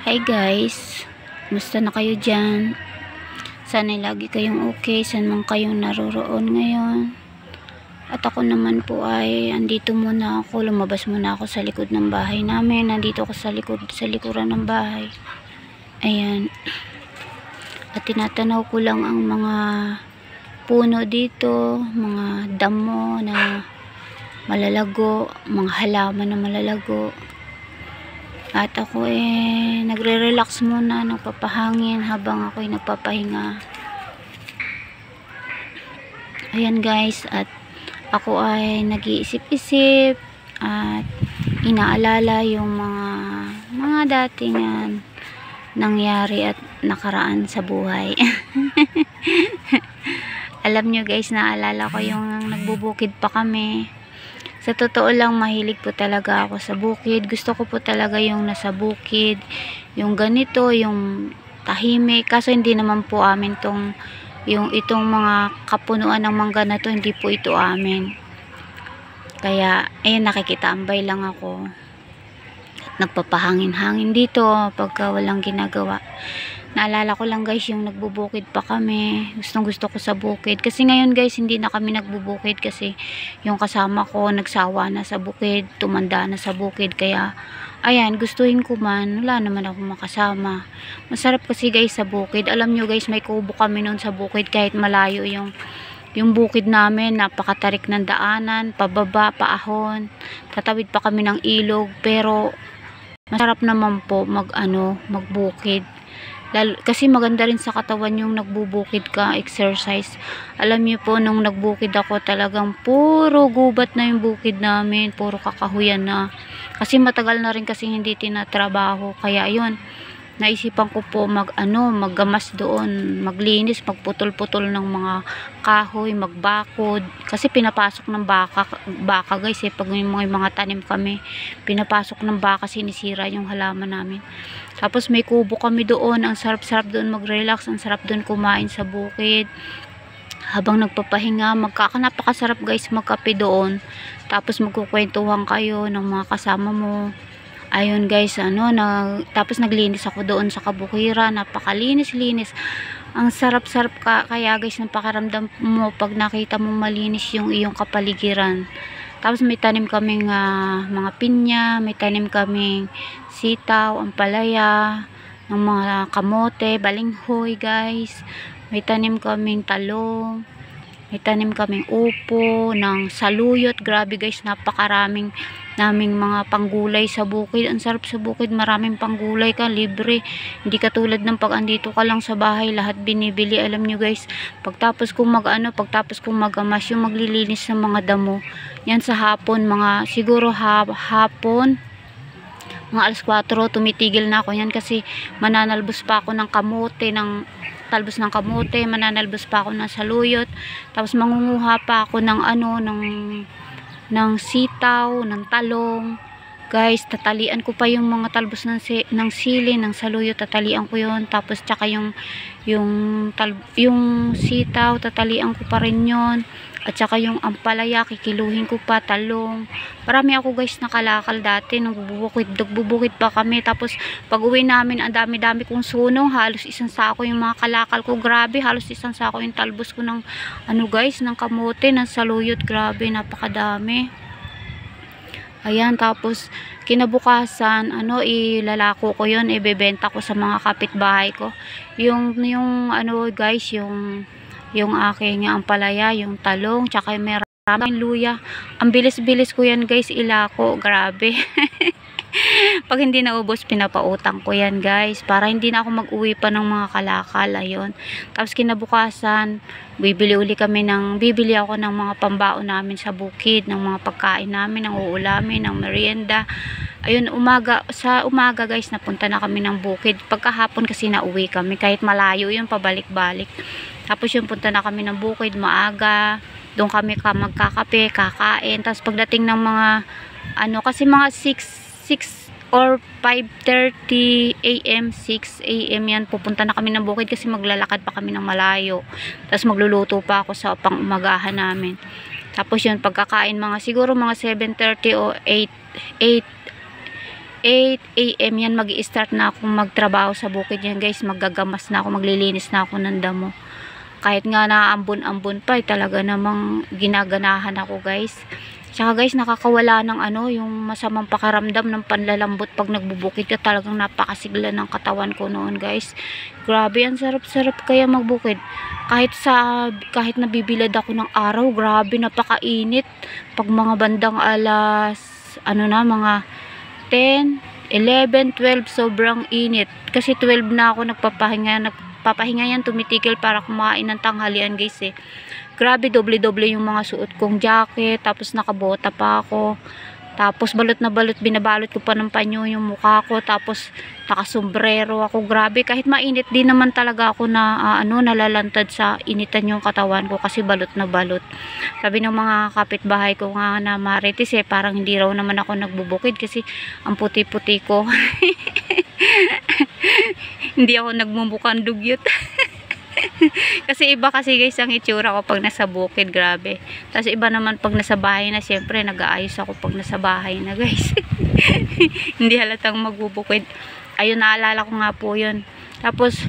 Hi guys, musta na kayo dyan? Sana lagi kayong okay, saan man kayong naroroon ngayon. At ako naman po ay andito muna ako, lumabas muna ako sa likod ng bahay namin. Nandito ako sa likuran ng bahay. Ayan. At tinatanaw ko lang ang mga puno dito, mga damo na malalago, mga halaman na malalago. At ako nagre-relax muna, nagpapahangin habang ako nagpapahinga. Ayan guys, at ako ay nag-iisip-isip at inaalala yung mga dating nangyari at nakaraan sa buhay. Alam nyo guys, naalala ko yung nagbubukid pa kami. Sa totoo lang, mahilig po talaga ako sa bukid. Gusto ko po talaga yung nasa bukid, yung ganito, yung tahimik. Kaso hindi naman po amin itong mga kapunuan ng mangga na to, hindi po ito amin. Kaya, ayun, nakikitambay lang ako. At nagpapahangin-hangin dito pagka walang ginagawa. Naalala ko lang guys, yung nagbubukid pa kami. Gustong gusto ko sa bukid. Kasi ngayon guys, hindi na kami nagbubukid kasi yung kasama ko nagsawa na sa bukid, tumanda na sa bukid. Kaya, ayan, gustuhin ko man, wala naman ako makasama. Masarap kasi guys sa bukid. Alam nyo guys, may kubo kami noon sa bukid kahit malayo yung bukid namin. Napakatarik ng daanan, pababa, paahon. Tatawid pa kami ng ilog. Pero, masarap naman po magbukid. Kasi maganda rin sa katawan yung nagbubukid ka, exercise. Alam niyo po, nung nagbukid ako, talagang puro gubat na yung bukid namin, puro kakahuyan na. Kasi matagal na rin kasi hindi tinatrabaho. Kaya yun, naisipan ko po maggamas doon, maglinis, magputol-putol ng mga kahoy, magbakod. Kasi pinapasok ng baka guys pag may mga tanim kami, pinapasok ng baka, sinisira yung halaman namin. Tapos may kubo kami doon, ang sarap-sarap doon mag-relax, ang sarap doon kumain sa bukid. Habang nagpapahinga, napakasarap guys magkape doon. Tapos magkukwentuhan kayo ng mga kasama mo. Ayun guys, tapos naglinis ako doon sa kabukiran, napakalinis-linis. Ang sarap-sarap kaya guys ng pakiramdam mo pag nakita mo malinis yung iyong kapaligiran. Tapos may tanim kaming mga pinya, may tanim kaming sitaw, ampalaya, ng mga kamote, balinghoy guys. May tanim kaming talong, may tanim kaming upo, ng saluyot. Grabe guys, napakaraming naming mga panggulay sa bukid. Ang sarap sa bukid, maraming panggulay ka, libre. Hindi katulad ng pag andito ka lang sa bahay, lahat binibili. Alam nyo guys, pagtapos kong magamas, yung maglilinis ng mga damo, yan sa hapon, siguro hapon, mga alas 4, tumitigil na ako yan kasi mananalbos pa ako ng kamote, talbos ng kamote, mananalbos pa ako ng saluyot, tapos mangunguha pa ako ng sitaw, ng talong. Guys, tatalian ko pa yung mga talbos ng sili, ng saluyot, tatalian ko yun. Tapos tsaka yung sitaw, tatalian ko pa rin yun. At saka yung ampalaya, kikiluhin ko pa, talong. Marami ako guys nakalakal dati, nagbubukid pa kami. Tapos pag uwi namin, ang dami-dami kong sunong, halos isang sako yung mga kalakal ko. Grabe, halos isang sako yung talbos ko ng guys, ng kamote, ng saluyot. Grabe, napakadami. Ayan, tapos kinabukasan, ilalako ko yun, ibebenta ko sa mga kapitbahay ko. Yung guys, yung aking ampalaya, yung talong, tsaka maraming luya. Ang bilis-bilis ko yan guys, ilako. Grabe. Pag hindi naubos, pinapautang ko yan guys, para hindi na ako mag-uwi pa ng mga kalakal. Ayun. Tapos kinabukasan, bibili ako ng mga pambaon namin sa bukid, ng mga pagkain namin, ng uulamin, ng merienda. Ayun, sa umaga guys, napunta na kami ng bukid. Pagkahapon kasi nauwi kami, kahit malayo yun, pabalik-balik. Tapos yung punta na kami ng bukid, maaga. Doon kami magkakape, kakain. Tapos pagdating ng mga, kasi mga 6 or 5:30 AM, 6 AM yan, pupunta na kami ng bukid kasi maglalakad pa kami ng malayo. Tapos magluluto pa ako sa pang-umagahan namin. Tapos yun, pagkakain siguro mga 7:30 o 8 8 AM yan mag-i-start na akong magtrabaho sa bukid yan guys. Maggagamas na ako, maglilinis na ako ng damo. Kahit nga naambon-ambon pa, talaga namang ginaganahan ako guys. Tsaka guys, nakakawala ng yung masamang pakaramdam ng panlalambot pag nagbubukid ka. Talagang napakasigla ng katawan ko noon guys. Grabe, ang sarap-sarap kaya magbukid. Kahit nabibilad ako ng araw, grabe, napakainit. Pag mga bandang alas, mga 10, 11, 12, sobrang init. Kasi 12 na ako nagpapahinga yan, tumitigil para kumain ng tanghalian guys eh. Grabe, doble-doble yung mga suot kong jacket, tapos nakabota pa ako. Tapos balot na balot, binabalot ko pa ng panyo yung mukha ko, tapos nakasombrero ako. Grabe, kahit mainit din naman talaga ako na nalalantad sa initan yung katawan ko kasi balot na balot. Sabi ng mga kapitbahay ko nga na marites parang hindi raw naman ako nagbubukid kasi ang puti-puti ko. Hindi ako nagmumukhang dugyot. Kasi iba kasi guys ang itsura ko pag nasa bukid, grabe. Tapos iba naman pag nasa bahay na, syempre nag-aayos ako pag nasa bahay na guys. Hindi halatang magbubukid. Ayun, naalala ko nga po yun. Tapos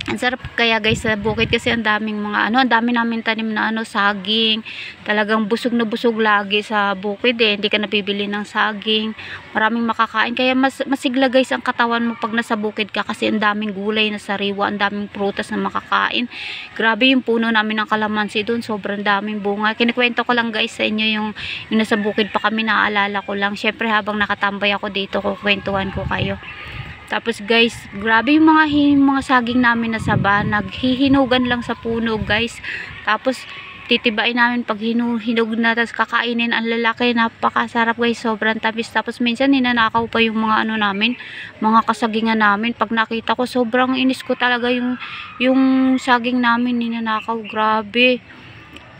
ang sarap kaya guys sa bukid kasi ang daming mga ang dami namin tanim na saging. Talagang busog na busog lagi sa bukid hindi ka napibili ng saging. Maraming makakain kaya masigla guys ang katawan mo pag nasa bukid ka kasi ang daming gulay na sariwa, ang daming prutas na makakain. Grabe yung puno namin ng kalamansi doon, sobrang daming bunga. Kinikwento ko lang guys sa inyo yung nasa bukid pa kami, naaalala ko lang. Syempre habang nakatambay ako dito, kukwentuhan ko kayo. Tapos guys, grabe yung mga saging namin na saba, naghihinugan lang sa puno guys. Tapos titibain namin pag hinog na, tapos kakainin ang lalaki. Napakasarap guys, sobrang tamis. Tapos minsan ninanakaw pa yung mga namin, mga kasagingan namin. Pag nakita ko, sobrang inis ko talaga yung saging namin ninanakaw. Grabe.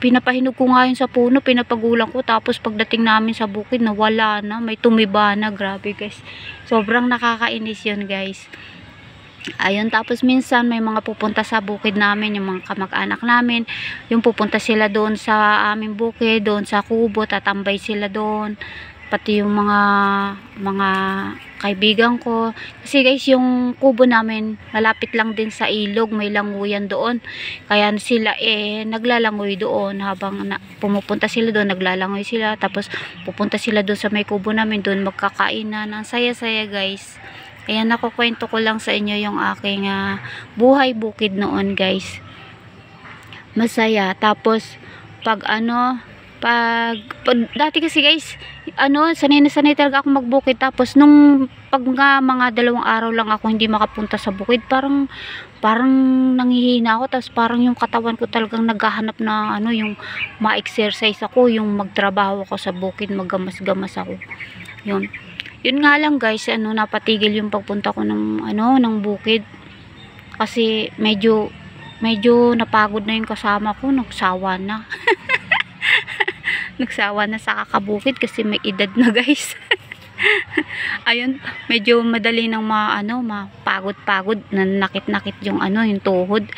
Pinapahinog ko nga yun sa puno, pinapagulang ko, tapos pagdating namin sa bukid, nawala na, may tumiba na. Grabe guys, sobrang nakakainis yun guys. Ayun, tapos minsan may mga pupunta sa bukid namin, yung mga kamag-anak namin, yung pupunta sila doon sa aming bukid, doon sa kubo, tatambay sila doon. Pati yung mga kaibigan ko. Kasi guys, yung kubo namin malapit lang din sa ilog, may languyan doon. Kaya sila naglalangoy doon habang pumupunta sila doon, naglalangoy sila. Tapos pupunta sila doon sa may kubo namin, doon magkakainan. Ang saya-saya guys. Kaya nakukwento ko lang sa inyo yung aking buhay bukid noon guys. Masaya. Tapos pag dati kasi guys, sanay na sanay talaga ako magbukid. Tapos nung mga 2 araw lang ako hindi makapunta sa bukid, parang nanghihina ako. Tapos parang yung katawan ko talagang naghahanap na yung ma-exercise ako, yung magtrabaho ako sa bukid, maggamas-gamas ako. Yun nga lang guys, napatigil yung pagpunta ko ng bukid. Kasi medyo napagod na yung kasama ko, nagsawa na. Nagsawa na sa kakabukid kasi may edad na guys. Ayun, medyo madali nang mapagod-pagod, nanakit-nakit yung yung tuhod.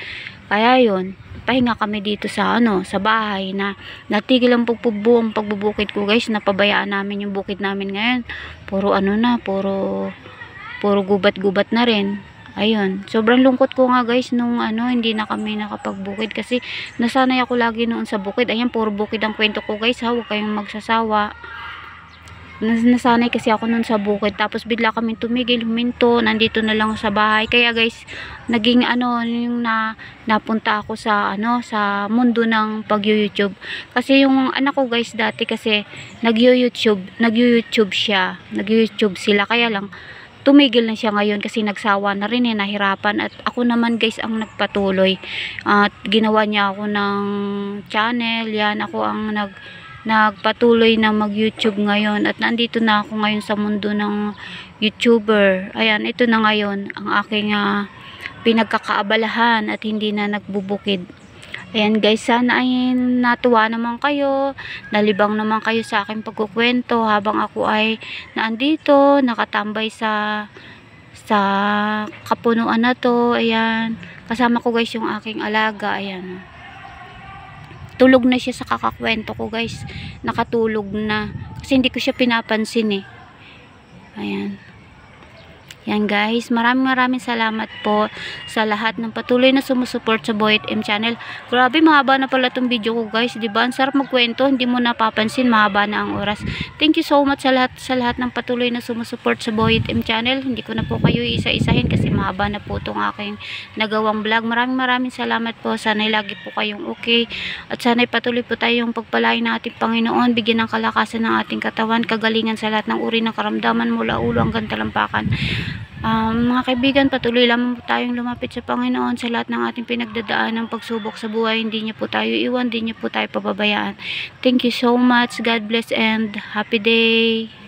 Kaya yun, pahinga kami dito sa bahay, na natigil ang buong pagbubukid ko guys. Napabayaan namin yung bukid namin ngayon. Puro puro gubat-gubat na rin. Ayun, sobrang lungkot ko nga guys nung hindi na kami nakapagbukid kasi nasanay ako lagi noon sa bukid. Ayan, puro bukid ang kwento ko guys, huwag kayong magsasawa. Nasanay kasi ako noon sa bukid, tapos bigla kami tumigil, huminto, nandito na lang sa bahay. Kaya guys, naging yung napunta ako sa sa mundo ng pag-YouTube. Kasi yung anak ko guys dati kasi nag-YouTube sila, kaya lang tumigil na siya ngayon kasi nagsawa na rin, nahirapan. At ako naman guys ang nagpatuloy, at ginawa niya ako ng channel. Yan, ako ang nagpatuloy na mag-YouTube ngayon, at nandito na ako ngayon sa mundo ng YouTuber. Ayan, ito na ngayon ang aking pinagkakaabalahan at hindi na nagbubukid. Ayan guys, sana ay natuwa naman kayo, nalibang naman kayo sa aking pagkukwento habang ako ay naandito, nakatambay sa kapunuan na to. Ayan, kasama ko guys yung aking alaga. Ayan, tulog na siya sa kakakwento ko guys, nakatulog na kasi hindi ko siya pinapansin Ayan, Yan guys, maraming salamat po sa lahat ng patuloy na sumusuport sa Boyet M channel. Grabe, mahaba na pala tong video ko guys, di ba? Ang sarap magkwento, hindi mo napapansin, mahaba na ang oras. Thank you so much sa lahat ng patuloy na sumusuport sa Boyet M channel. Hindi ko na po kayo isa-isahin kasi mahaba na po tong aking nagawang vlog. Maraming salamat po. Sana'y lagi po kayong okay. At sana'y patuloy po tayong pagpalain ng ating Panginoon, bigyan ng kalakasan ng ating katawan, kagalingan sa lahat ng uri ng karamdaman mula ulo hanggang talampakan. Mga kaibigan, patuloy lamang po tayong lumapit sa Panginoon sa lahat ng ating pinagdadaan ng pagsubok sa buhay. Hindi niya po tayo iwan, hindi niya po tayo pababayaan. Thank you so much. God bless and happy day.